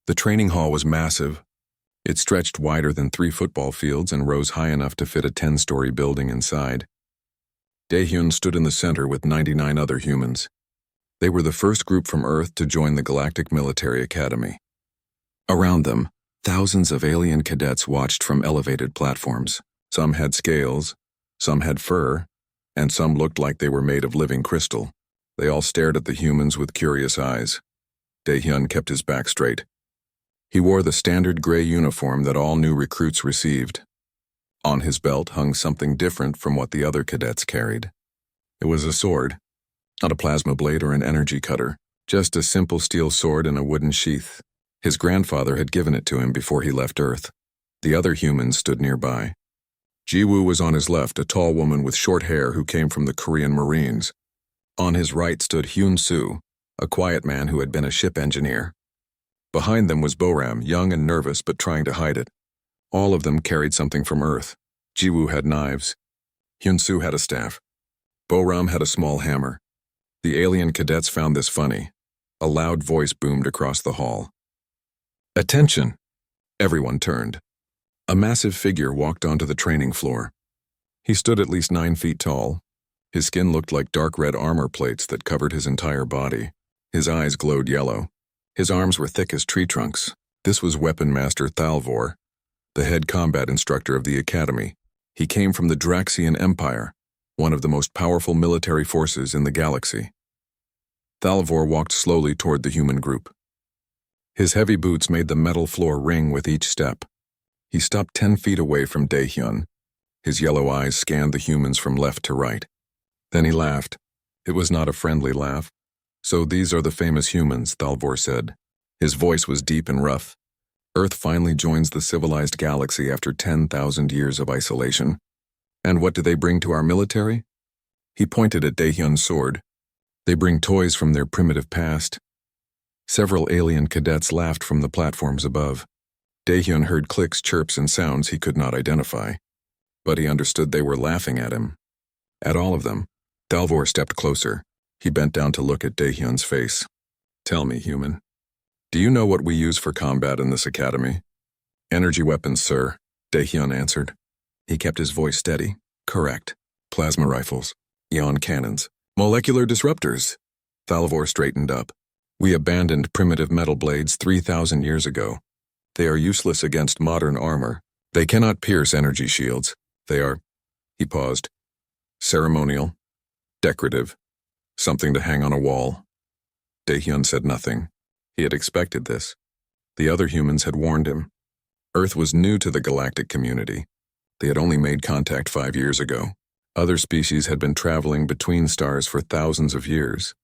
The training hall was massive. It stretched wider than 3 football fields and rose high enough to fit a 10-story building inside. Daehyun stood in the center with 99 other humans. They were the first group from Earth to join the Galactic Military Academy. Around them, thousands of alien cadets watched from elevated platforms. Some had scales, some had fur, and some looked like they were made of living crystal. They all stared at the humans with curious eyes. Daehyun kept his back straight. He wore the standard gray uniform that all new recruits received. On his belt hung something different from what the other cadets carried. It was a sword, not a plasma blade or an energy cutter, just a simple steel sword in a wooden sheath. His grandfather had given it to him before he left Earth. The other humans stood nearby. Jiwoo was on his left, a tall woman with short hair who came from the Korean Marines. On his right stood Hyun-soo, a quiet man who had been a ship engineer. Behind them was Boram, young and nervous but trying to hide it. All of them carried something from Earth. Jiwoo had knives. Hyun-soo had a staff. Boram had a small hammer. The alien cadets found this funny. A loud voice boomed across the hall. "Attention!" Everyone turned. A massive figure walked onto the training floor. He stood at least 9 feet tall. His skin looked like dark red armor plates that covered his entire body. His eyes glowed yellow. His arms were thick as tree trunks. This was Weapon Master Thalvor, the head combat instructor of the academy. He came from the Draxian Empire, one of the most powerful military forces in the galaxy. Thalvor walked slowly toward the human group. His heavy boots made the metal floor ring with each step. He stopped 10 feet away from Daehyun. His yellow eyes scanned the humans from left to right. Then he laughed. It was not a friendly laugh. "So these are the famous humans," Thalvor said. His voice was deep and rough. "Earth finally joins the civilized galaxy after 10,000 years of isolation. And what do they bring to our military?" He pointed at Daehyun's sword. "They bring toys from their primitive past." Several alien cadets laughed from the platforms above. Daehyun heard clicks, chirps, and sounds he could not identify. But he understood they were laughing at him. At all of them. Thalvor stepped closer. He bent down to look at Daehyun's face. "Tell me, human, do you know what we use for combat in this academy?" "Energy weapons, sir," Daehyun answered. He kept his voice steady. "Correct. Plasma rifles, ion cannons, molecular disruptors." Thalvor straightened up. "We abandoned primitive metal blades 3,000 years ago. They are useless against modern armor. They cannot pierce energy shields. They are," he paused, "ceremonial, decorative, something to hang on a wall." Daehyun said nothing. He had expected this. The other humans had warned him. Earth was new to the galactic community. They had only made contact 5 years ago. Other species had been traveling between stars for thousands of years.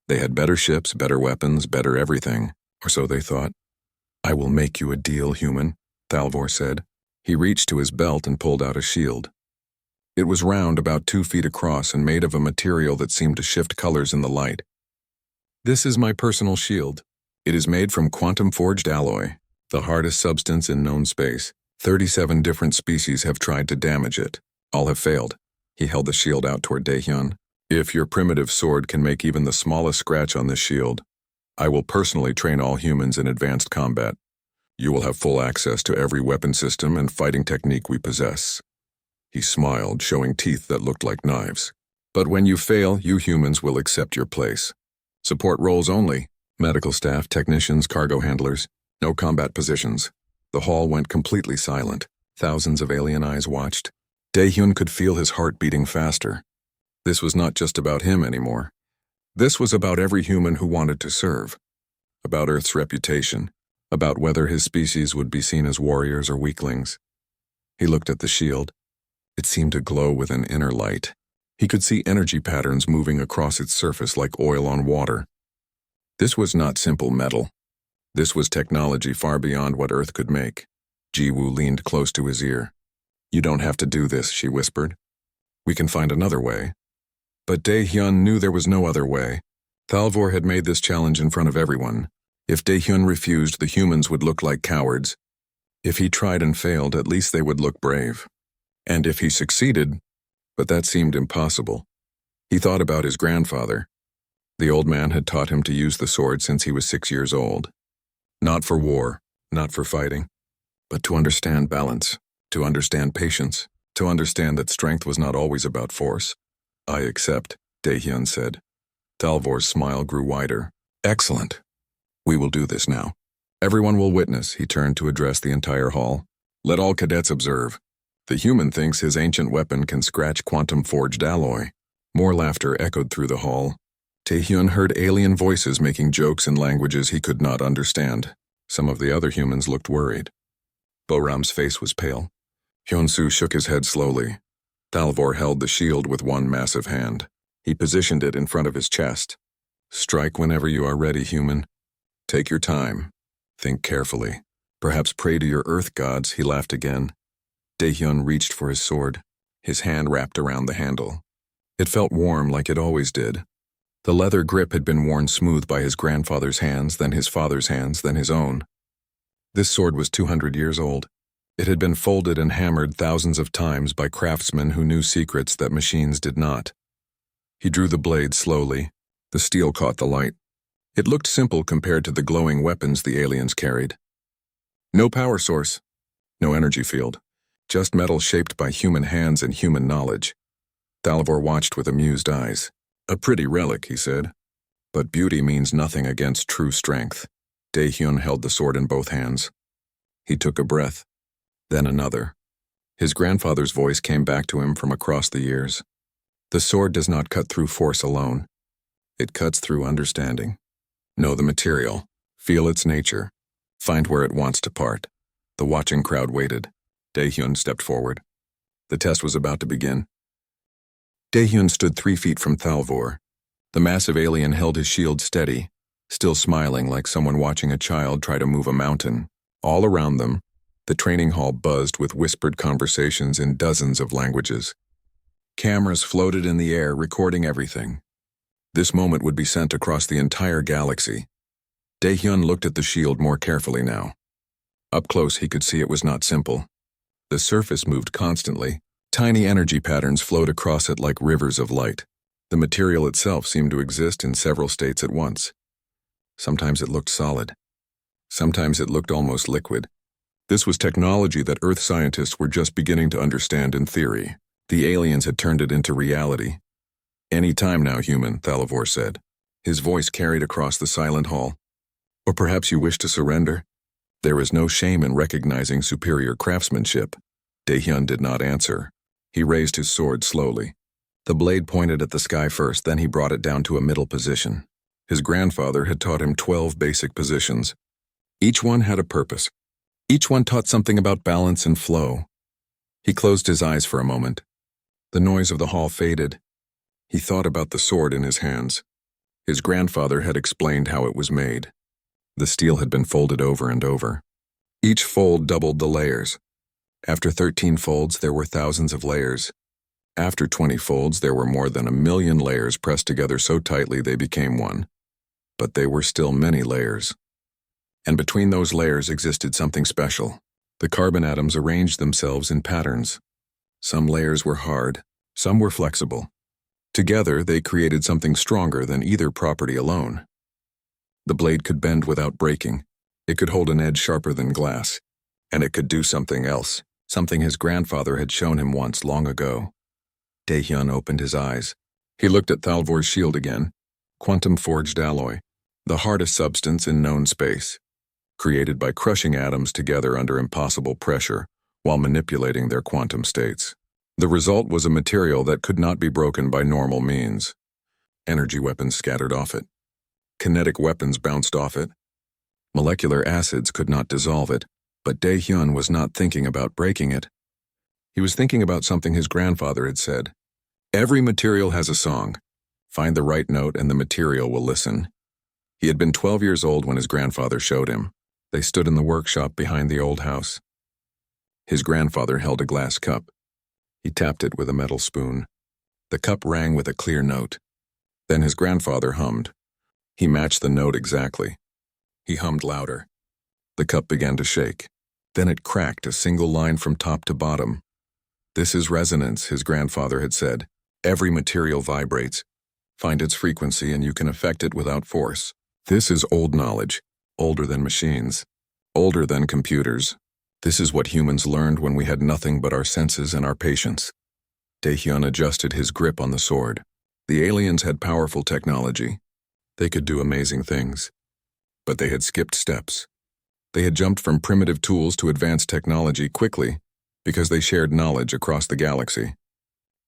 They had better ships, better weapons, better everything, or so they thought. "I will make you a deal, human," Thalvor said. He reached to his belt and pulled out a shield. It was round, about 2 feet across, and made of a material that seemed to shift colors in the light. "This is my personal shield. It is made from quantum-forged alloy, the hardest substance in known space. 37 different species have tried to damage it. All have failed." He held the shield out toward Daehyun. "If your primitive sword can make even the smallest scratch on this shield, I will personally train all humans in advanced combat. You will have full access to every weapon system and fighting technique we possess." He smiled, showing teeth that looked like knives. "But when you fail, you humans will accept your place. Support roles only. Medical staff, technicians, cargo handlers. No combat positions." The hall went completely silent. Thousands of alien eyes watched. Daehyun could feel his heart beating faster. This was not just about him anymore. This was about every human who wanted to serve. About Earth's reputation. About whether his species would be seen as warriors or weaklings. He looked at the shield. It seemed to glow with an inner light. He could see energy patterns moving across its surface like oil on water. This was not simple metal. This was technology far beyond what Earth could make. Jiwoo leaned close to his ear. "You don't have to do this," she whispered. "We can find another way." But Daehyun knew there was no other way. Thalvor had made this challenge in front of everyone. If Daehyun refused, the humans would look like cowards. If he tried and failed, at least they would look brave. And if he succeeded, but that seemed impossible. He thought about his grandfather. The old man had taught him to use the sword since he was 6 years old. Not for war, not for fighting, but to understand balance, to understand patience, to understand that strength was not always about force. I accept, Daehyun said. Talvor's smile grew wider. Excellent. We will do this now. Everyone will witness, he turned to address the entire hall. Let all cadets observe. The human thinks his ancient weapon can scratch quantum-forged alloy. More laughter echoed through the hall. Taehyun heard alien voices making jokes in languages he could not understand. Some of the other humans looked worried. Boram's face was pale. Hyunsu shook his head slowly. Talvor held the shield with one massive hand. He positioned it in front of his chest. Strike whenever you are ready, human. Take your time. Think carefully. Perhaps pray to your earth gods, he laughed again. Daehyun reached for his sword, his hand wrapped around the handle. It felt warm like it always did. The leather grip had been worn smooth by his grandfather's hands, then his father's hands, then his own. This sword was 200 years old. It had been folded and hammered thousands of times by craftsmen who knew secrets that machines did not. He drew the blade slowly. The steel caught the light. It looked simple compared to the glowing weapons the aliens carried. No power source, no energy field, just metal shaped by human hands and human knowledge. Talvor watched with amused eyes. A pretty relic, he said. But beauty means nothing against true strength. Daehyun held the sword in both hands. He took a breath, then another. His grandfather's voice came back to him from across the years. The sword does not cut through force alone. It cuts through understanding. Know the material, feel its nature, find where it wants to part. The watching crowd waited. Daehyun stepped forward. The test was about to begin. Daehyun stood 3 feet from Talvor. The massive alien held his shield steady, still smiling like someone watching a child try to move a mountain. All around them, the training hall buzzed with whispered conversations in dozens of languages. Cameras floated in the air, recording everything. This moment would be sent across the entire galaxy. Daehyun looked at the shield more carefully now. Up close, he could see it was not simple. The surface moved constantly. Tiny energy patterns flowed across it like rivers of light. The material itself seemed to exist in several states at once. Sometimes it looked solid. Sometimes it looked almost liquid. This was technology that Earth scientists were just beginning to understand in theory. The aliens had turned it into reality. Any time now, human, Talvor said. His voice carried across the silent hall. Or perhaps you wish to surrender? There is no shame in recognizing superior craftsmanship. Daehyun did not answer. He raised his sword slowly. The blade pointed at the sky first, then he brought it down to a middle position. His grandfather had taught him 12 basic positions. Each one had a purpose. Each one taught something about balance and flow. He closed his eyes for a moment. The noise of the hall faded. He thought about the sword in his hands. His grandfather had explained how it was made. The steel had been folded over and over. Each fold doubled the layers. After 13 folds, there were thousands of layers. After 20 folds, there were more than 1,000,000 layers pressed together so tightly they became one. But they were still many layers. And between those layers existed something special. The carbon atoms arranged themselves in patterns. Some layers were hard, some were flexible. Together, they created something stronger than either property alone. The blade could bend without breaking. It could hold an edge sharper than glass. And it could do something else, something his grandfather had shown him once long ago. Daehyun opened his eyes. He looked at Talvor's shield again. Quantum-forged alloy, the hardest substance in known space, created by crushing atoms together under impossible pressure while manipulating their quantum states. The result was a material that could not be broken by normal means. Energy weapons scattered off it. Kinetic weapons bounced off it. Molecular acids could not dissolve it, but Daehyun was not thinking about breaking it. He was thinking about something his grandfather had said. Every material has a song. Find the right note and the material will listen. He had been 12 years old when his grandfather showed him. They stood in the workshop behind the old house. His grandfather held a glass cup. He tapped it with a metal spoon. The cup rang with a clear note. Then his grandfather hummed. He matched the note exactly. He hummed louder. The cup began to shake. Then it cracked, a single line from top to bottom. This is resonance, his grandfather had said. Every material vibrates. Find its frequency and you can affect it without force. This is old knowledge. older than machines, older than computers. This is what humans learned when we had nothing but our senses and our patience. Daehyun adjusted his grip on the sword. The aliens had powerful technology. They could do amazing things. But they had skipped steps. They had jumped from primitive tools to advanced technology quickly because they shared knowledge across the galaxy.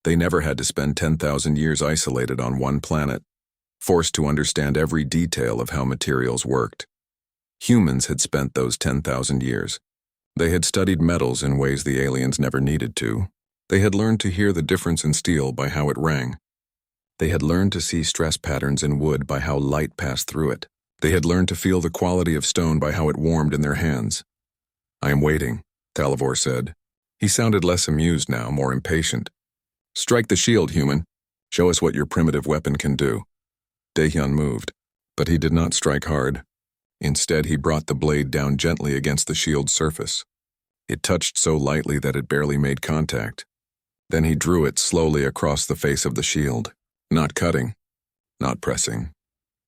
They never had to spend 10,000 years isolated on one planet, forced to understand every detail of how materials worked. Humans had spent those 10,000 years. They had studied metals in ways the aliens never needed to. They had learned to hear the difference in steel by how it rang. They had learned to see stress patterns in wood by how light passed through it. They had learned to feel the quality of stone by how it warmed in their hands. "I am waiting," Talavor said. He sounded less amused now, more impatient. "Strike the shield, human. Show us what your primitive weapon can do." Daehyun moved, but he did not strike hard. Instead, he brought the blade down gently against the shield's surface. It touched so lightly that it barely made contact. Then he drew it slowly across the face of the shield. Not cutting, not pressing.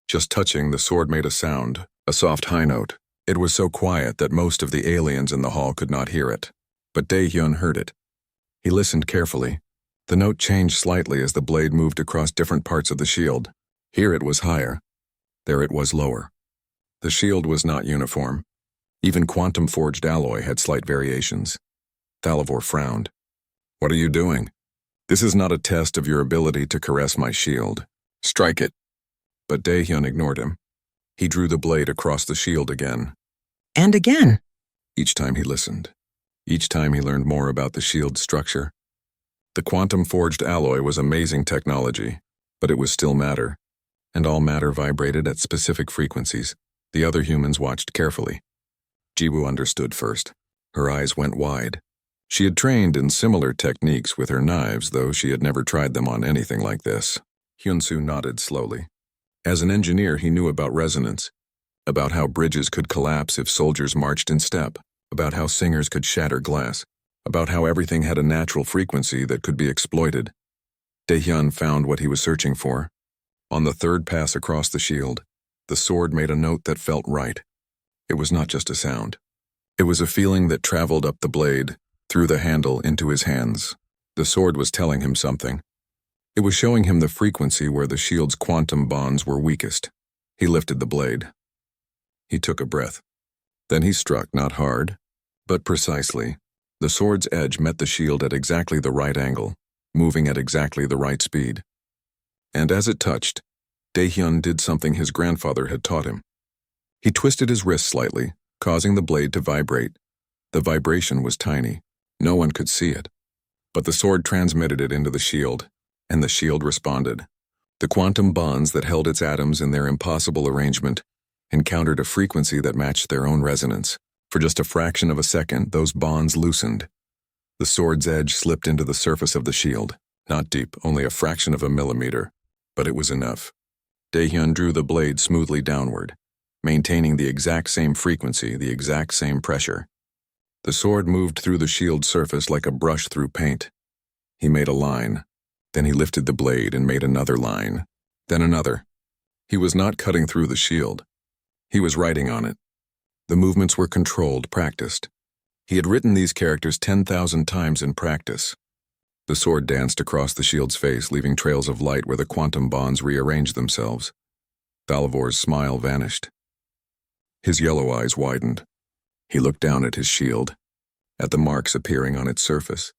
Just touching, the sword made a sound, a soft high note. It was so quiet that most of the aliens in the hall could not hear it. But Daehyun heard it. He listened carefully. The note changed slightly as the blade moved across different parts of the shield. Here it was higher. There it was lower. The shield was not uniform. Even quantum-forged alloy had slight variations. Talavor frowned. "What are you doing? This is not a test of your ability to caress my shield. Strike it." But Daehyun ignored him. He drew the blade across the shield again. And again. Each time he listened. Each time he learned more about the shield's structure. The quantum-forged alloy was amazing technology, but it was still matter, and all matter vibrated at specific frequencies. The other humans watched carefully. Jiwoo understood first. Her eyes went wide. She had trained in similar techniques with her knives, though she had never tried them on anything like this. Hyunsoo nodded slowly. As an engineer, he knew about resonance, about how bridges could collapse if soldiers marched in step, about how singers could shatter glass, about how everything had a natural frequency that could be exploited. Daehyun found what he was searching for. On the third pass across the shield, the sword made a note that felt right. It was not just a sound. It was a feeling that traveled up the blade, through the handle into his hands. The sword was telling him something. It was showing him the frequency where the shield's quantum bonds were weakest. He lifted the blade. He took a breath. Then he struck, not hard, but precisely. The sword's edge met the shield at exactly the right angle, moving at exactly the right speed. And as it touched, Daehyun did something his grandfather had taught him. He twisted his wrist slightly, causing the blade to vibrate. The vibration was tiny. No one could see it. But the sword transmitted it into the shield, and the shield responded. The quantum bonds that held its atoms in their impossible arrangement encountered a frequency that matched their own resonance. For just a fraction of a second, those bonds loosened. The sword's edge slipped into the surface of the shield. Not deep, only a fraction of a millimeter. But it was enough. Daehyun drew the blade smoothly downward, maintaining the exact same frequency, the exact same pressure. The sword moved through the shield's surface like a brush through paint. He made a line. Then he lifted the blade and made another line. Then another. He was not cutting through the shield. He was writing on it. The movements were controlled, practiced. He had written these characters 10,000 times in practice. The sword danced across the shield's face, leaving trails of light where the quantum bonds rearranged themselves. Thalavor's smile vanished. His yellow eyes widened. He looked down at his shield, at the marks appearing on its surface.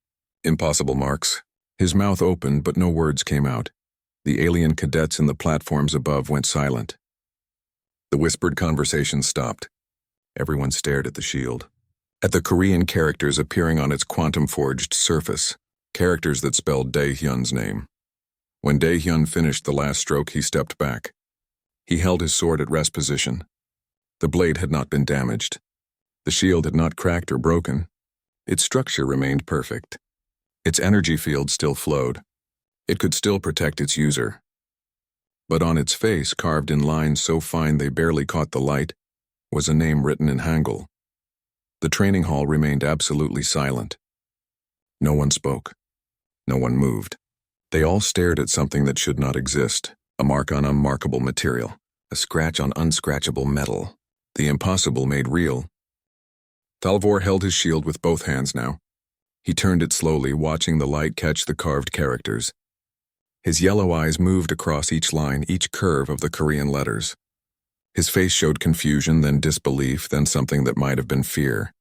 Impossible marks. His mouth opened, but no words came out. The alien cadets in the platforms above went silent. The whispered conversation stopped. Everyone stared at the shield, at the Korean characters appearing on its quantum-forged surface, characters that spelled Daehyun's name. When Daehyun finished the last stroke, he stepped back. He held his sword at rest position. The blade had not been damaged. The shield had not cracked or broken. Its structure remained perfect. Its energy field still flowed. It could still protect its user. But on its face, carved in lines so fine they barely caught the light, was a name written in Hangul. The training hall remained absolutely silent. No one spoke. No one moved. They all stared at something that should not exist, a mark on unmarkable material, a scratch on unscratchable metal. The impossible made real. Thalvor held his shield with both hands now. He turned it slowly, watching the light catch the carved characters. His yellow eyes moved across each line, each curve of the Korean letters. His face showed confusion, then disbelief, then something that might have been fear.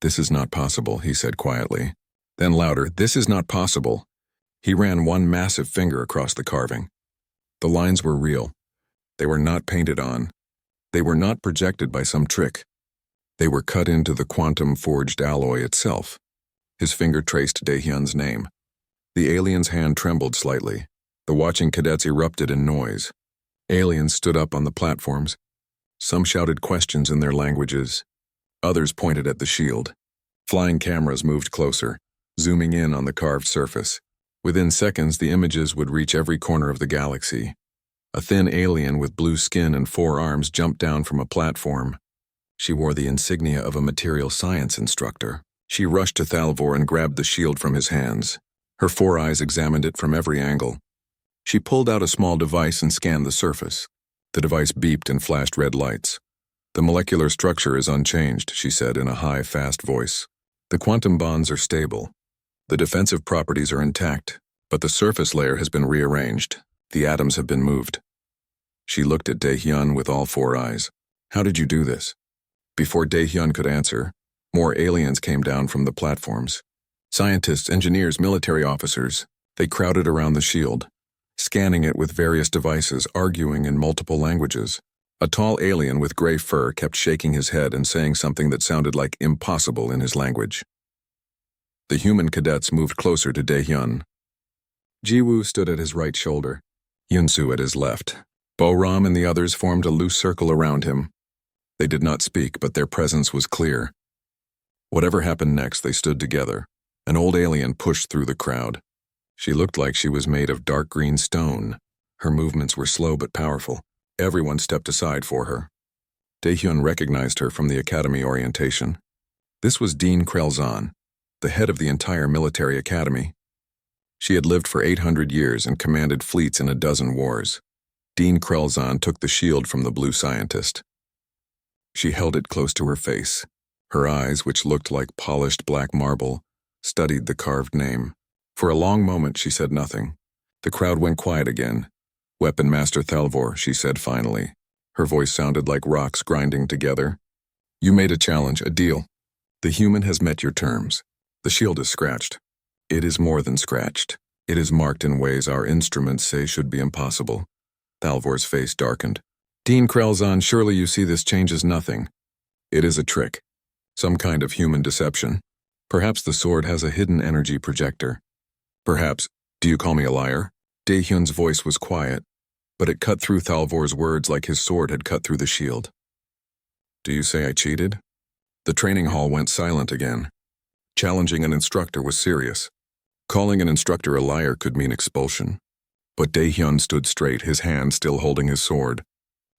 "This is not possible," he said quietly. Then louder, "This is not possible." He ran one massive finger across the carving. The lines were real. They were not painted on. They were not projected by some trick. They were cut into the quantum-forged alloy itself. His finger traced Daehyun's name. The alien's hand trembled slightly. The watching cadets erupted in noise. Aliens stood up on the platforms. Some shouted questions in their languages. Others pointed at the shield. Flying cameras moved closer, zooming in on the carved surface. Within seconds, the images would reach every corner of the galaxy. A thin alien with blue skin and 4 arms jumped down from a platform. She wore the insignia of a material science instructor. She rushed to Thalvor and grabbed the shield from his hands. Her 4 eyes examined it from every angle. She pulled out a small device and scanned the surface. The device beeped and flashed red lights. "The molecular structure is unchanged," she said in a high, fast voice. "The quantum bonds are stable. The defensive properties are intact, but the surface layer has been rearranged. The atoms have been moved." She looked at Daehyun with all 4 eyes. "How did you do this?" Before Daehyun could answer, more aliens came down from the platforms. Scientists, engineers, military officers. They crowded around the shield, scanning it with various devices, arguing in multiple languages. A tall alien with gray fur kept shaking his head and saying something that sounded like impossible in his language. The human cadets moved closer to Daehyun. Jiwoo stood at his right shoulder, Yunsu at his left. Bo-Ram and the others formed a loose circle around him. They did not speak, but their presence was clear. Whatever happened next, they stood together. An old alien pushed through the crowd. She looked like she was made of dark green stone. Her movements were slow but powerful. Everyone stepped aside for her. Daehyun recognized her from the academy orientation. This was Dean Krelzon, the head of the entire military academy. She had lived for 800 years and commanded fleets in a dozen wars. Dean Krelzon took the shield from the blue scientist. She held it close to her face. Her eyes, which looked like polished black marble, studied the carved name. For a long moment, she said nothing. The crowd went quiet again. "Weapon Master Thalvor," she said finally. Her voice sounded like rocks grinding together. "You made a challenge, a deal. The human has met your terms. The shield is scratched. It is more than scratched. It is marked in ways our instruments say should be impossible." Thalvor's face darkened. "Dean Krelzon, surely you see this changes nothing. It is a trick. Some kind of human deception. Perhaps the sword has a hidden energy projector. Perhaps, do you call me a liar?" Daehyun's voice was quiet, but it cut through Thalvor's words like his sword had cut through the shield. "Do you say I cheated?" The training hall went silent again. Challenging an instructor was serious. Calling an instructor a liar could mean expulsion. But Daehyun stood straight, his hand still holding his sword.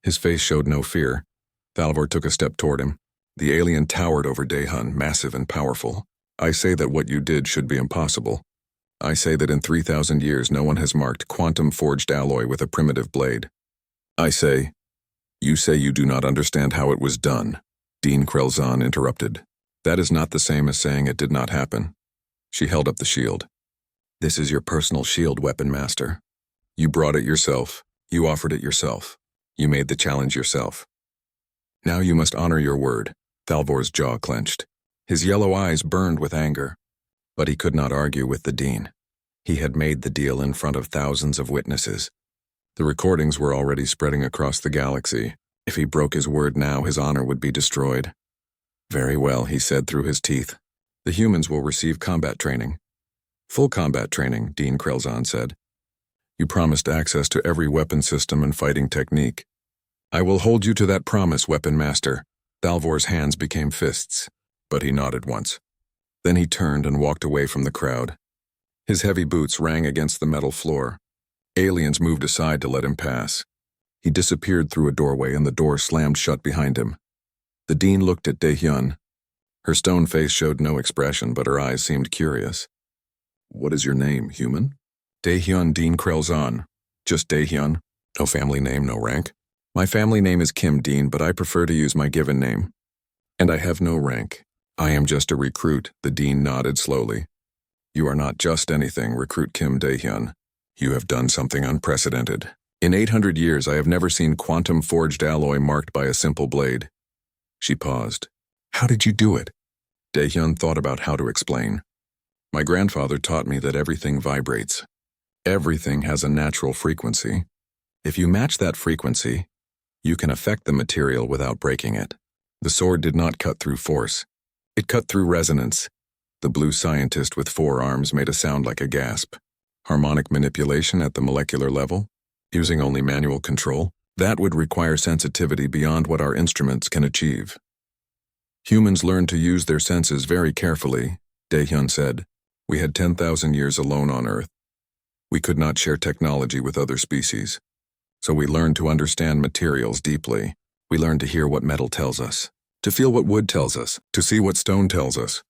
His face showed no fear. Thalvor took a step toward him. The alien towered over Daehyun, massive and powerful. "I say that what you did should be impossible. I say that in 3,000 years no one has marked quantum-forged alloy with a primitive blade. I say, you say you do not understand how it was done," Dean Krelzon interrupted. "That is not the same as saying it did not happen." She held up the shield. "This is your personal shield, Weapon Master. You brought it yourself. You offered it yourself. You made the challenge yourself. Now you must honor your word." Thalvor's jaw clenched. His yellow eyes burned with anger. But he could not argue with the dean. He had made the deal in front of thousands of witnesses. The recordings were already spreading across the galaxy. If he broke his word now, his honor would be destroyed. "Very well," he said through his teeth. "The humans will receive combat training." "Full combat training," Dean Krelzon said. "You promised access to every weapon system and fighting technique. I will hold you to that promise, Weapon Master." Thalvor's hands became fists, but he nodded once. Then he turned and walked away from the crowd. His heavy boots rang against the metal floor. Aliens moved aside to let him pass. He disappeared through a doorway and the door slammed shut behind him. The dean looked at Daehyun. Her stone face showed no expression, but her eyes seemed curious. "What is your name, human?" "Daehyun Dean Krelzon. Just Daehyun. No family name, no rank." My family name is Kim Dean, but I prefer to use my given name. And I have no rank. I am just a recruit, the Dean nodded slowly. You are not just anything, Recruit Kim Dae-hyun. You have done something unprecedented. In 800 years, I have never seen quantum-forged alloy marked by a simple blade. She paused. How did you do it? Dae-hyun thought about how to explain. My grandfather taught me that everything vibrates. Everything has a natural frequency. If you match that frequency, you can affect the material without breaking it. The sword did not cut through force. It cut through resonance. The blue scientist with 4 arms made a sound like a gasp. Harmonic manipulation at the molecular level, using only manual control, that would require sensitivity beyond what our instruments can achieve. Humans learn to use their senses very carefully, Dae-hyun said. We had 10,000 years alone on Earth. We could not share technology with other species. So we learned to understand materials deeply. We learned to hear what metal tells us, to feel what wood tells us, to see what stone tells us.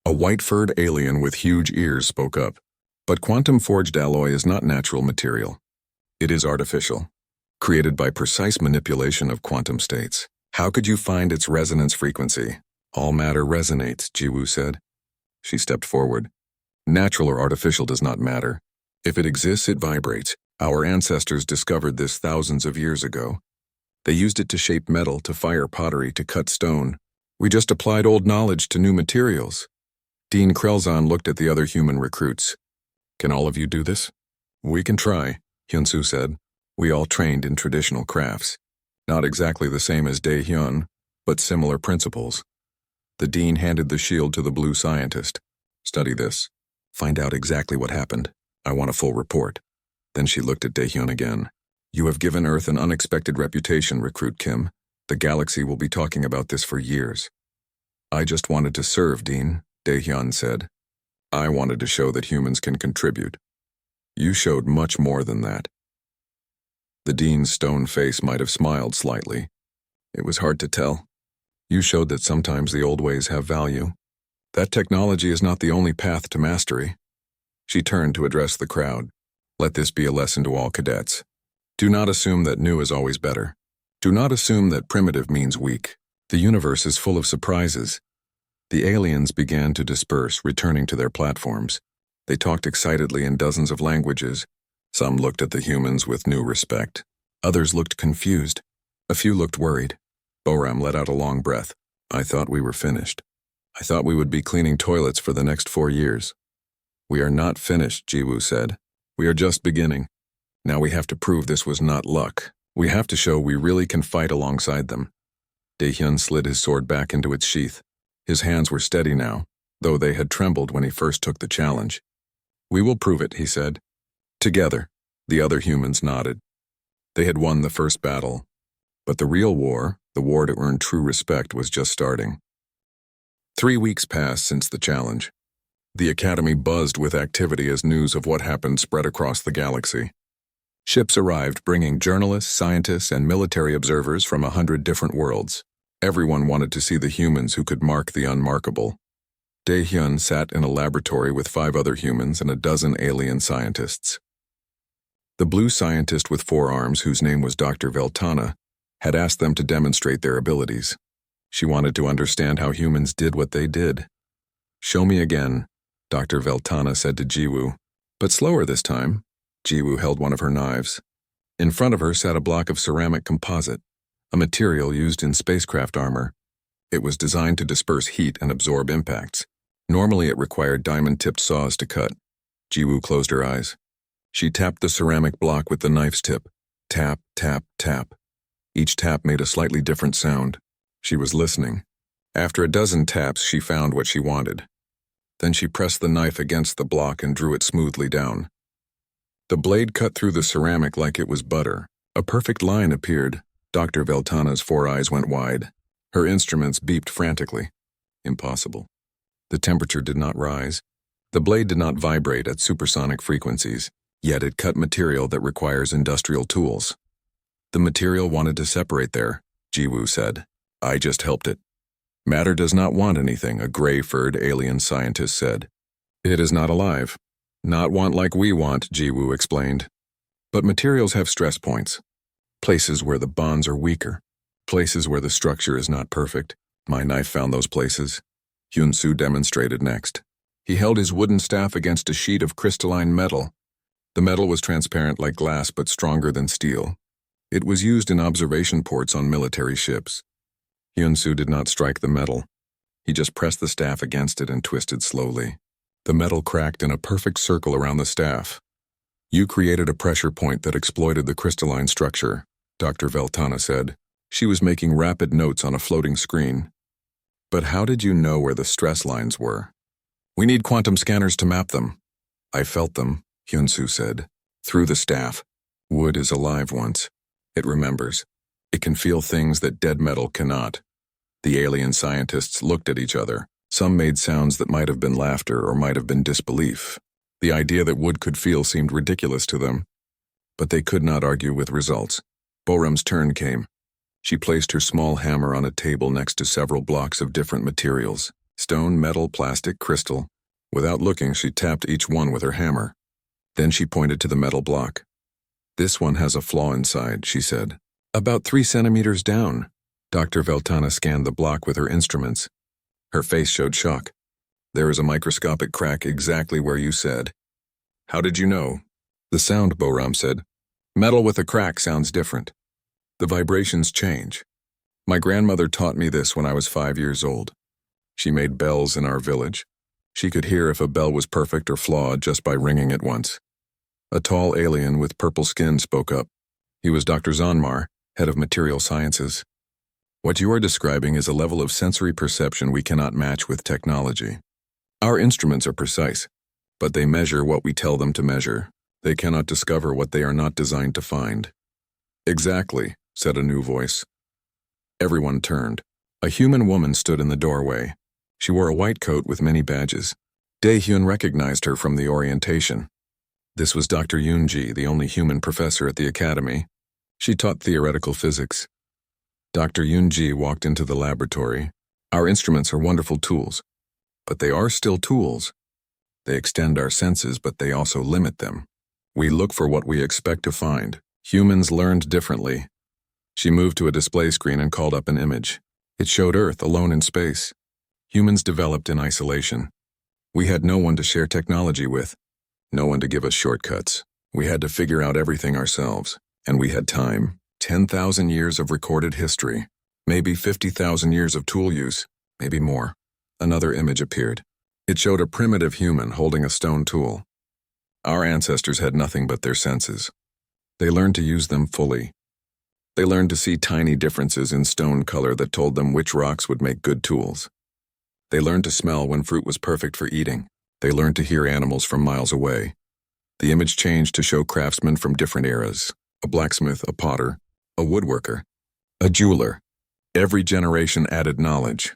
A white-furred alien with huge ears spoke up. But quantum-forged alloy is not natural material. It is artificial, created by precise manipulation of quantum states. How could you find its resonance frequency? All matter resonates, Jiwoo said. She stepped forward. Natural or artificial does not matter. If it exists, it vibrates. Our ancestors discovered this thousands of years ago. They used it to shape metal, to fire pottery, to cut stone. We just applied old knowledge to new materials. Dean Krelzon looked at the other human recruits. Can all of you do this? We can try, Hyun-soo said. We all trained in traditional crafts. Not exactly the same as Dae-hyun, but similar principles. The dean handed the shield to the blue scientist. Study this. Find out exactly what happened. I want a full report. Then she looked at Dae-hyun again. You have given Earth an unexpected reputation, Recruit Kim. The galaxy will be talking about this for years. I just wanted to serve, Dean, Dae-hyun said. I wanted to show that humans can contribute. You showed much more than that. The dean's stone face might have smiled slightly. It was hard to tell. You showed that sometimes the old ways have value. That technology is not the only path to mastery. She turned to address the crowd. Let this be a lesson to all cadets. Do not assume that new is always better. Do not assume that primitive means weak. The universe is full of surprises. The aliens began to disperse, returning to their platforms. They talked excitedly in dozens of languages. Some looked at the humans with new respect. Others looked confused. A few looked worried. Boram let out a long breath. I thought we were finished. I thought we would be cleaning toilets for the next 4 years. We are not finished, Jiwoo said. We are just beginning. Now we have to prove this was not luck. We have to show we really can fight alongside them. Dae-hyun slid his sword back into its sheath. His hands were steady now, though they had trembled when he first took the challenge. We will prove it, he said. Together, the other humans nodded. They had won the first battle. But the real war, the war to earn true respect, was just starting. 3 weeks passed since the challenge. The Academy buzzed with activity as news of what happened spread across the galaxy. Ships arrived bringing journalists, scientists, and military observers from 100 different worlds. Everyone wanted to see the humans who could mark the unmarkable. Dae-hyun sat in a laboratory with 5 other humans and a dozen alien scientists. The blue scientist with 4 arms, whose name was Dr. Veltana, had asked them to demonstrate their abilities. She wanted to understand how humans did what they did. Show me again, Dr. Veltana said to Jiwoo, but slower this time. Jiwoo held one of her knives. In front of her sat a block of ceramic composite, a material used in spacecraft armor. It was designed to disperse heat and absorb impacts. Normally it required diamond-tipped saws to cut. Jiwoo closed her eyes. She tapped the ceramic block with the knife's tip. Tap, tap, tap. Each tap made a slightly different sound. She was listening. After a dozen taps, she found what she wanted. Then she pressed the knife against the block and drew it smoothly down. The blade cut through the ceramic like it was butter. A perfect line appeared. Dr. Veltana's 4 eyes went wide. Her instruments beeped frantically. Impossible. The temperature did not rise. The blade did not vibrate at supersonic frequencies, yet it cut material that requires industrial tools. The material wanted to separate there, Jiwoo said. I just helped it. Matter does not want anything, a gray-furred alien scientist said. It is not alive. Not want like we want, Jiwoo explained. But materials have stress points. places where the bonds are weaker, places where the structure is not perfect. My knife found those places. Hyun-soo demonstrated next. He held his wooden staff against a sheet of crystalline metal. The metal was transparent like glass but stronger than steel. It was used in observation ports on military ships. Hyun-soo did not strike the metal. He just pressed the staff against it and twisted slowly. The metal cracked in a perfect circle around the staff. You created a pressure point that exploited the crystalline structure, Dr. Veltana said. She was making rapid notes on a floating screen. But how did you know where the stress lines were? We need quantum scanners to map them. I felt them, Hyun-soo said. Through the staff. Wood is alive once. It remembers. It can feel things that dead metal cannot. The alien scientists looked at each other. Some made sounds that might have been laughter or might have been disbelief. The idea that wood could feel seemed ridiculous to them. But they could not argue with results. Boram's turn came. She placed her small hammer on a table next to several blocks of different materials. Stone, metal, plastic, crystal. Without looking, she tapped each one with her hammer. Then she pointed to the metal block. This one has a flaw inside, she said. About 3 centimeters down. Dr. Veltana scanned the block with her instruments. Her face showed shock. There is a microscopic crack exactly where you said. How did you know? The sound, Boram said. Metal with a crack sounds different. The vibrations change. My grandmother taught me this when I was 5 years old. She made bells in our village. She could hear if a bell was perfect or flawed just by ringing it once. A tall alien with purple skin spoke up. He was Dr. Zanmar, head of material sciences. What you are describing is a level of sensory perception we cannot match with technology. Our instruments are precise, but they measure what we tell them to measure. They cannot discover what they are not designed to find. Exactly, said a new voice. Everyone turned. A human woman stood in the doorway. She wore a white coat with many badges. Dae-hyun recognized her from the orientation. This was Dr. Yoon-ji, the only human professor at the academy. She taught theoretical physics. Dr. Yoon-ji walked into the laboratory. Our instruments are wonderful tools, but they are still tools. They extend our senses, but they also limit them. We look for what we expect to find. Humans learned differently. She moved to a display screen and called up an image. It showed Earth alone in space. Humans developed in isolation. We had no one to share technology with, no one to give us shortcuts. We had to figure out everything ourselves, and we had time. 10,000 years of recorded history, maybe 50,000 years of tool use, maybe more. Another image appeared. It showed a primitive human holding a stone tool. Our ancestors had nothing but their senses. They learned to use them fully. They learned to see tiny differences in stone color that told them which rocks would make good tools. They learned to smell when fruit was perfect for eating. They learned to hear animals from miles away. The image changed to show craftsmen from different eras. A blacksmith, a potter, a woodworker, a jeweler. Every generation added knowledge.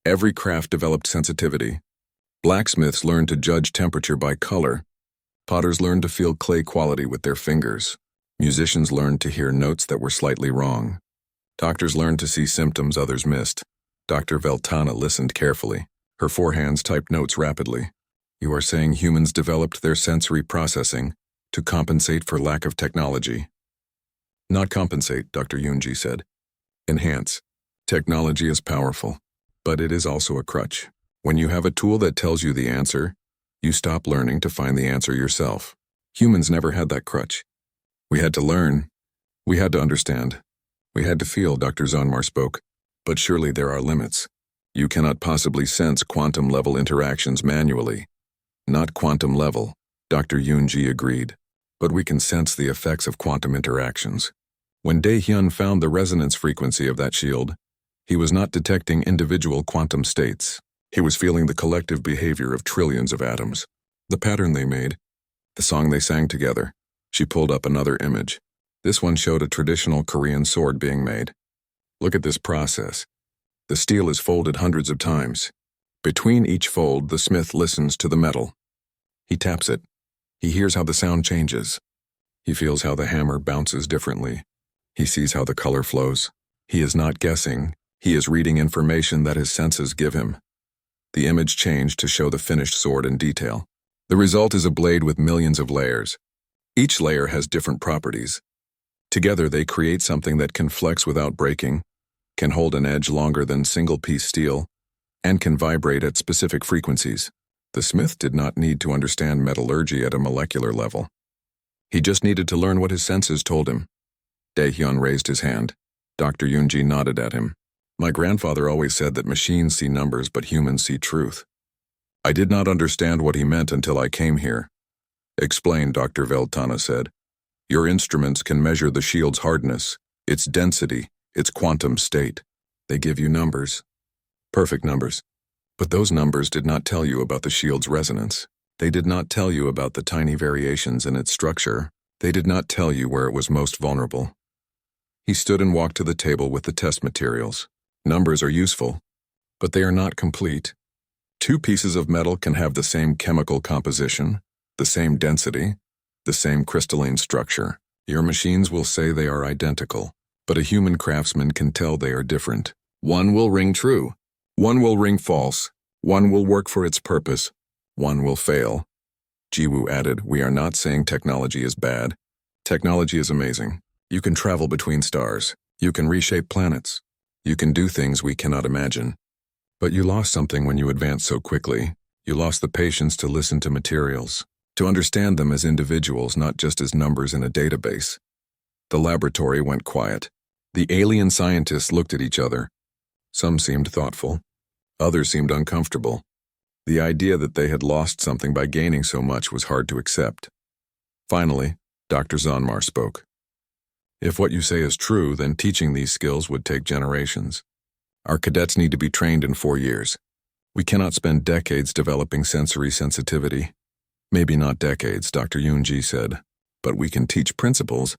Every craft developed sensitivity. Blacksmiths learned to judge temperature by color. Potters learned to feel clay quality with their fingers. Musicians learned to hear notes that were slightly wrong. Doctors learned to see symptoms others missed. Dr. Veltana listened carefully. Her forehands typed notes rapidly. You are saying humans developed their sensory processing to compensate for lack of technology. Not compensate, Dr. Yoon-ji said. Enhance. Technology is powerful, but it is also a crutch. When you have a tool that tells you the answer, you stop learning to find the answer yourself. Humans never had that crutch. We had to learn. We had to understand. We had to feel, Dr. Zanmar spoke. But surely there are limits. You cannot possibly sense quantum-level interactions manually. Not quantum level, Dr. Yoon-ji agreed. But we can sense the effects of quantum interactions. When Dae-hyun found the resonance frequency of that shield, he was not detecting individual quantum states. He was feeling the collective behavior of trillions of atoms. The pattern they made, the song they sang together. She pulled up another image. This one showed a traditional Korean sword being made. Look at this process. The steel is folded hundreds of times. Between each fold, the smith listens to the metal. He taps it. He hears how the sound changes. He feels how the hammer bounces differently. He sees how the color flows. He is not guessing. He is reading information that his senses give him. The image changed to show the finished sword in detail. The result is a blade with millions of layers. Each layer has different properties. Together they create something that can flex without breaking, can hold an edge longer than single-piece steel, and can vibrate at specific frequencies. The smith did not need to understand metallurgy at a molecular level. He just needed to learn what his senses told him. Daehyun raised his hand. Dr. Yoonji nodded at him. My grandfather always said that machines see numbers but humans see truth. I did not understand what he meant until I came here. Explain, Dr. Veltana said. Your instruments can measure the shield's hardness, its density, its quantum state. They give you numbers. Perfect numbers. But those numbers did not tell you about the shield's resonance. They did not tell you about the tiny variations in its structure. They did not tell you where it was most vulnerable. He stood and walked to the table with the test materials. Numbers are useful, but they are not complete. Two pieces of metal can have the same chemical composition, the same density, the same crystalline structure. Your machines will say they are identical, but a human craftsman can tell they are different. One will ring true, one will ring false, one will work for its purpose, one will fail. Jiwoo added, we are not saying technology is bad. Technology is amazing. You can travel between stars. You can reshape planets. You can do things we cannot imagine. But you lost something when you advanced so quickly. You lost the patience to listen to materials, to understand them as individuals, not just as numbers in a database. The laboratory went quiet. The alien scientists looked at each other. Some seemed thoughtful. Others seemed uncomfortable. The idea that they had lost something by gaining so much was hard to accept. Finally, Dr. Zonmar spoke. If what you say is true, then teaching these skills would take generations. Our cadets need to be trained in 4 years. We cannot spend decades developing sensory sensitivity. Maybe not decades, Dr. Yoonji said, but we can teach principles.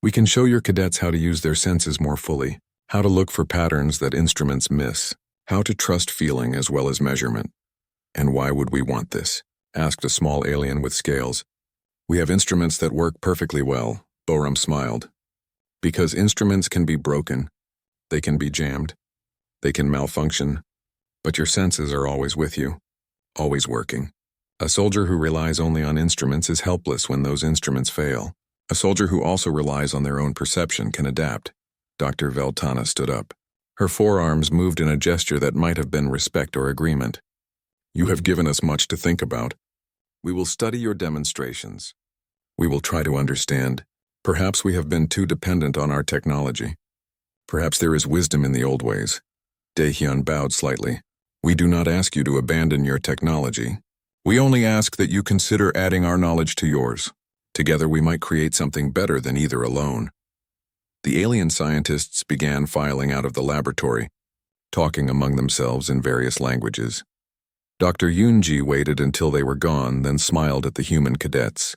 We can show your cadets how to use their senses more fully, how to look for patterns that instruments miss, how to trust feeling as well as measurement. And why would we want this? Asked a small alien with scales. We have instruments that work perfectly well, Borum smiled. Because instruments can be broken, they can be jammed, they can malfunction, but your senses are always with you, always working. A soldier who relies only on instruments is helpless when those instruments fail. A soldier who also relies on their own perception can adapt. Dr. Veltana stood up. Her forearms moved in a gesture that might have been respect or agreement. You have given us much to think about. We will study your demonstrations. We will try to understand. Perhaps we have been too dependent on our technology. Perhaps there is wisdom in the old ways. Daehyun bowed slightly. We do not ask you to abandon your technology. We only ask that you consider adding our knowledge to yours. Together we might create something better than either alone. The alien scientists began filing out of the laboratory, talking among themselves in various languages. Dr. Yoonji waited until they were gone, then smiled at the human cadets.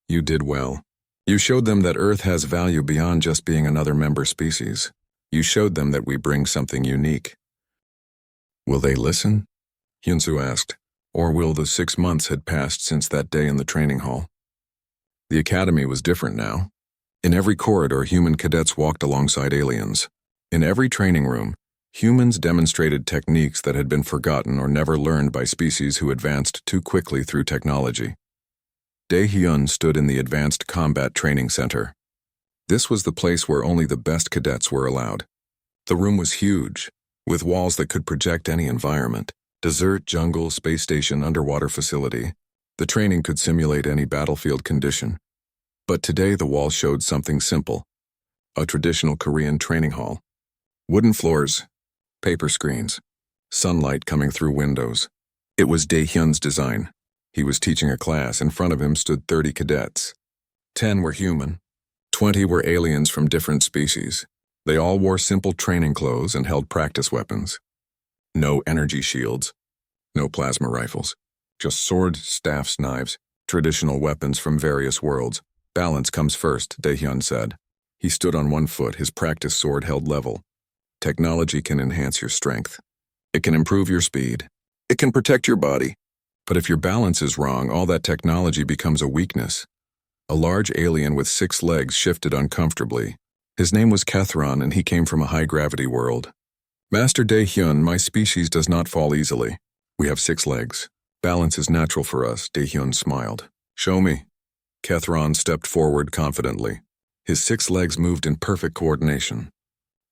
You did well. You showed them that Earth has value beyond just being another member species. You showed them that we bring something unique. Will they listen? Hyunsu asked. Or will the 6 months had passed since that day in the training hall? The academy was different now. In every corridor, human cadets walked alongside aliens. In every training room, humans demonstrated techniques that had been forgotten or never learned by species who advanced too quickly through technology. Daehyun stood in the Advanced Combat Training Center. This was the place where only the best cadets were allowed. The room was huge, with walls that could project any environment. Desert, jungle, space station, underwater facility. The training could simulate any battlefield condition. But today the wall showed something simple. A traditional Korean training hall. Wooden floors, paper screens, sunlight coming through windows. It was Daehyun's design. He was teaching a class. In front of him stood 30 cadets. 10 were human. 20 were aliens from different species. They all wore simple training clothes and held practice weapons. No energy shields. No plasma rifles. Just swords, staffs, knives. Traditional weapons from various worlds. Balance comes first, Daehyun said. He stood on one foot, his practice sword held level. Technology can enhance your strength. It can improve your speed. It can protect your body. But if your balance is wrong, all that technology becomes a weakness. A large alien with 6 legs shifted uncomfortably. His name was Kethron, and he came from a high-gravity world. Master Daehyun, my species does not fall easily. We have 6 legs. Balance is natural for us, Daehyun smiled. Show me. Kethron stepped forward confidently. His 6 legs moved in perfect coordination.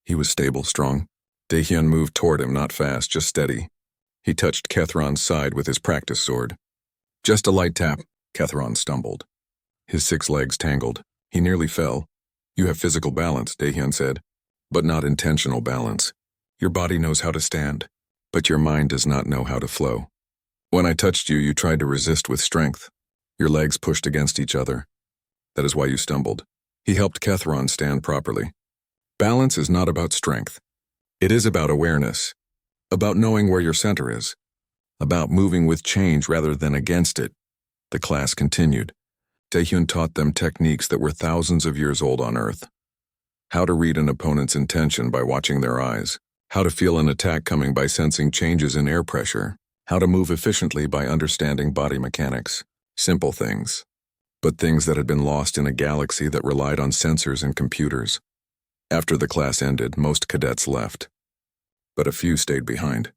He was stable, strong. Daehyun moved toward him, not fast, just steady. He touched Kethron's side with his practice sword. Just a light tap. Kethron stumbled. His 6 legs tangled. He nearly fell. You have physical balance, Daehyun said, but not intentional balance. Your body knows how to stand, but your mind does not know how to flow. When I touched you, you tried to resist with strength. Your legs pushed against each other. That is why you stumbled. He helped Kethron stand properly. Balance is not about strength. It is about awareness, about knowing where your center is, about moving with change rather than against it. The class continued. Daehyun taught them techniques that were thousands of years old on Earth. How to read an opponent's intention by watching their eyes. How to feel an attack coming by sensing changes in air pressure. How to move efficiently by understanding body mechanics. Simple things, but things that had been lost in a galaxy that relied on sensors and computers. After the class ended, most cadets left, but a few stayed behind.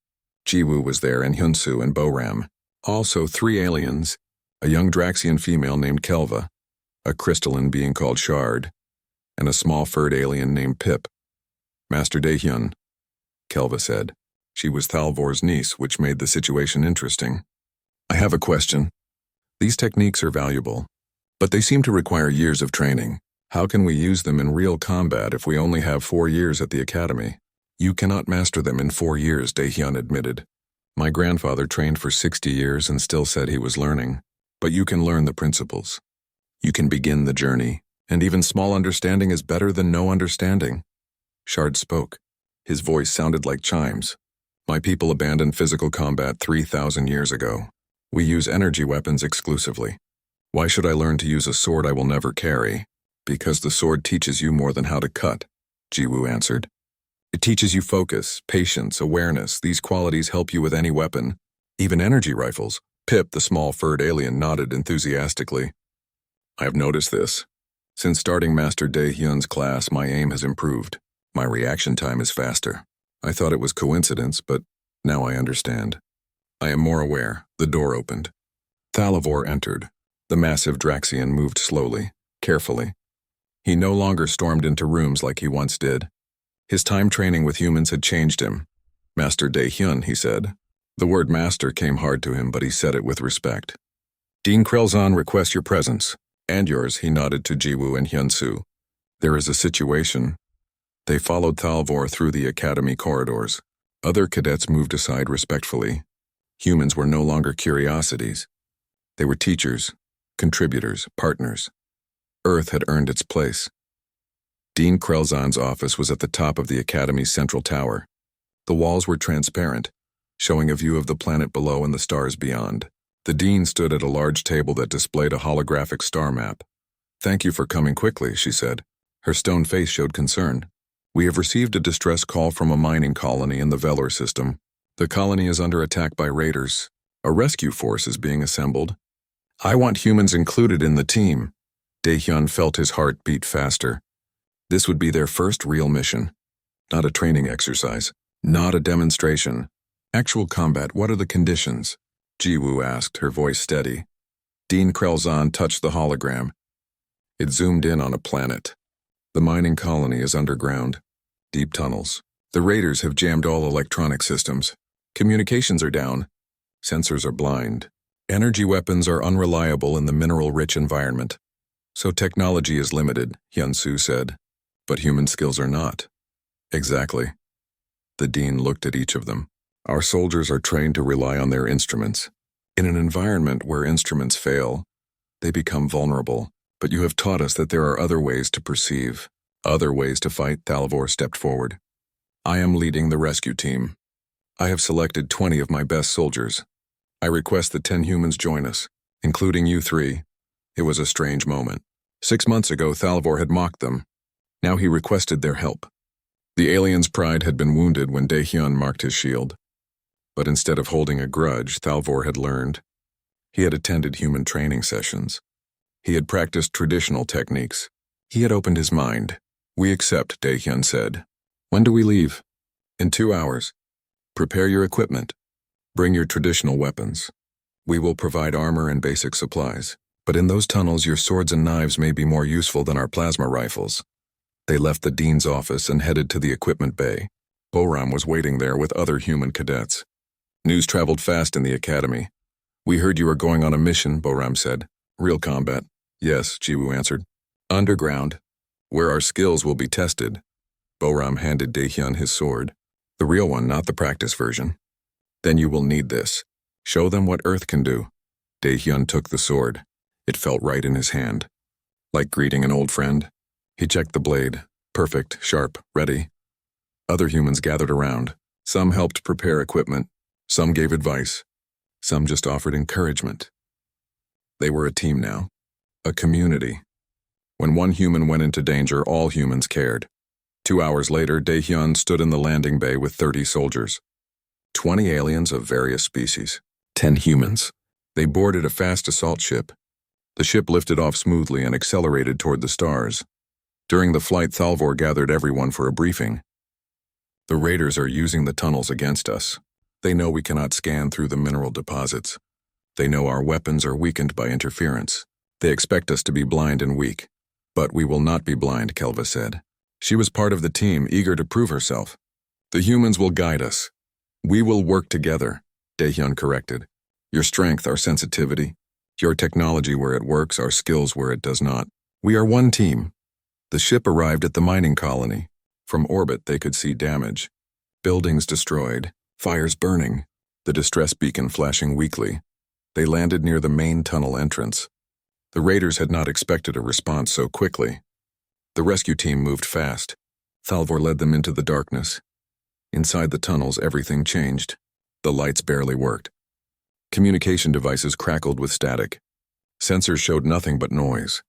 Jiwoo was there, and Hyunsu and Boram. Also 3 aliens, a young Draxian female named Kelva, a crystalline being called Shard, and a small furred alien named Pip. Master Daehyun, Kelva said. She was Thalvor's niece, which made the situation interesting. I have a question. These techniques are valuable, but they seem to require years of training. How can we use them in real combat if we only have 4 years at the academy? You cannot master them in 4 years, Daehyun admitted. My grandfather trained for 60 years and still said he was learning. But you can learn the principles. You can begin the journey, and even small understanding is better than no understanding. Shard spoke. His voice sounded like chimes. My people abandoned physical combat 3,000 years ago. We use energy weapons exclusively. Why should I learn to use a sword I will never carry? Because the sword teaches you more than how to cut, Jiwoo answered. It teaches you focus, patience, awareness. These qualities help you with any weapon, even energy rifles. Pip, the small furred alien, nodded enthusiastically. I have noticed this. Since starting Master Daehyun's class, my aim has improved. My reaction time is faster. I thought it was coincidence, but now I understand. I am more aware. The door opened. Thalvor entered. The massive Draxian moved slowly, carefully. He no longer stormed into rooms like he once did. His time training with humans had changed him. Master Daehyun, he said. The word master came hard to him, but he said it with respect. Dean Krelzon requests your presence. And yours, he nodded to Jiwoo and Hyunsu. There is a situation. They followed Thalvor through the academy corridors. Other cadets moved aside respectfully. Humans were no longer curiosities. They were teachers, contributors, partners. Earth had earned its place. Dean Krelzon's office was at the top of the academy's central tower. The walls were transparent, showing a view of the planet below and the stars beyond. The dean stood at a large table that displayed a holographic star map. Thank you for coming quickly, she said. Her stone face showed concern. We have received a distress call from a mining colony in the Velour system. The colony is under attack by raiders. A rescue force is being assembled. I want humans included in the team. Daehyun felt his heart beat faster. This would be their first real mission. Not a training exercise. Not a demonstration. Actual combat, what are the conditions? Jiwoo asked, her voice steady. Dean Krelzon touched the hologram. It zoomed in on a planet. The mining colony is underground. Deep tunnels. The raiders have jammed all electronic systems. Communications are down. Sensors are blind. Energy weapons are unreliable in the mineral-rich environment. So technology is limited, Hyunsu said. But human skills are not. Exactly. The dean looked at each of them. Our soldiers are trained to rely on their instruments. In an environment where instruments fail, they become vulnerable. But you have taught us that there are other ways to perceive, other ways to fight. Thalvor stepped forward. I am leading the rescue team. I have selected 20 of my best soldiers. I request that 10 humans join us, including you 3. It was a strange moment. 6 months ago, Thalvor had mocked them. Now he requested their help. The alien's pride had been wounded when Daehyun marked his shield. But instead of holding a grudge, Thalvor had learned. He had attended human training sessions. He had practiced traditional techniques. He had opened his mind. We accept, Daehyun said. When do we leave? In 2 hours. Prepare your equipment. Bring your traditional weapons. We will provide armor and basic supplies. But in those tunnels, your swords and knives may be more useful than our plasma rifles. They left the dean's office and headed to the equipment bay. Boram was waiting there with other human cadets. News traveled fast in the academy. We heard you were going on a mission, Boram said. Real combat. Yes, Jiwoo answered. Underground, where our skills will be tested. Boram handed Daehyun his sword. The real one, not the practice version. Then you will need this. Show them what Earth can do. Daehyun took the sword. It felt right in his hand. Like greeting an old friend. He checked the blade. Perfect, sharp, ready. Other humans gathered around. Some helped prepare equipment. Some gave advice. Some just offered encouragement. They were a team now. A community. When one human went into danger, all humans cared. 2 hours later, Daehyun stood in the landing bay with 30 soldiers. 20 aliens of various species. 10 humans. They boarded a fast assault ship. The ship lifted off smoothly and accelerated toward the stars. During the flight, Thalvor gathered everyone for a briefing. The raiders are using the tunnels against us. They know we cannot scan through the mineral deposits. They know our weapons are weakened by interference. They expect us to be blind and weak. But we will not be blind, Kelva said. She was part of the team, eager to prove herself. The humans will guide us. We will work together, Daehyun corrected. Your strength, our sensitivity. Your technology where it works, our skills where it does not. We are one team. The ship arrived at the mining colony. From orbit, they could see damage. Buildings destroyed, fires burning, the distress beacon flashing weakly. They landed near the main tunnel entrance. The raiders had not expected a response so quickly. The rescue team moved fast. Thalvor led them into the darkness. Inside the tunnels, everything changed. The lights barely worked. Communication devices crackled with static. Sensors showed nothing but noise.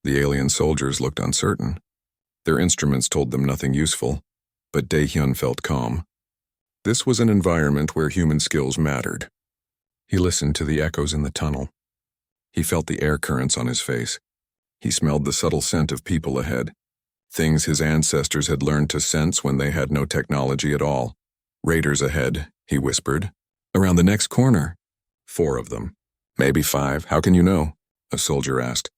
The alien soldiers looked uncertain. Their instruments told them nothing useful, but Daehyun felt calm. This was an environment where human skills mattered. He listened to the echoes in the tunnel. He felt the air currents on his face. He smelled the subtle scent of people ahead, things his ancestors had learned to sense when they had no technology at all. Raiders ahead, he whispered. Around the next corner. 4 of them. Maybe 5. How can you know? A soldier asked.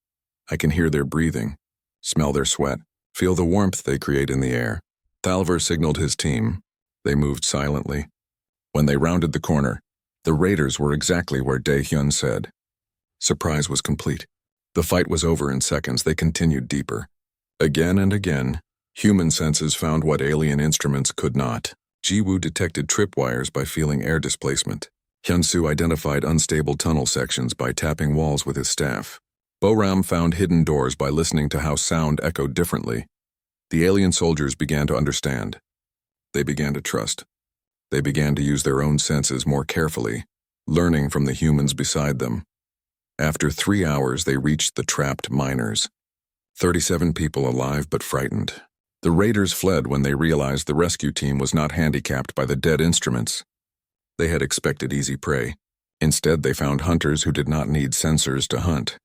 I can hear their breathing, smell their sweat, feel the warmth they create in the air. Thalvor signaled his team. They moved silently. When they rounded the corner, the raiders were exactly where Daehyun said. Surprise was complete. The fight was over in seconds. They continued deeper. Again and again, human senses found what alien instruments could not. Jiwoo detected tripwires by feeling air displacement. Hyunsu identified unstable tunnel sections by tapping walls with his staff. Boram found hidden doors by listening to how sound echoed differently. The alien soldiers began to understand. They began to trust. They began to use their own senses more carefully, learning from the humans beside them. After 3 hours, they reached the trapped miners. 37 people alive but frightened. The raiders fled when they realized the rescue team was not handicapped by the dead instruments. They had expected easy prey. Instead, they found hunters who did not need sensors to hunt.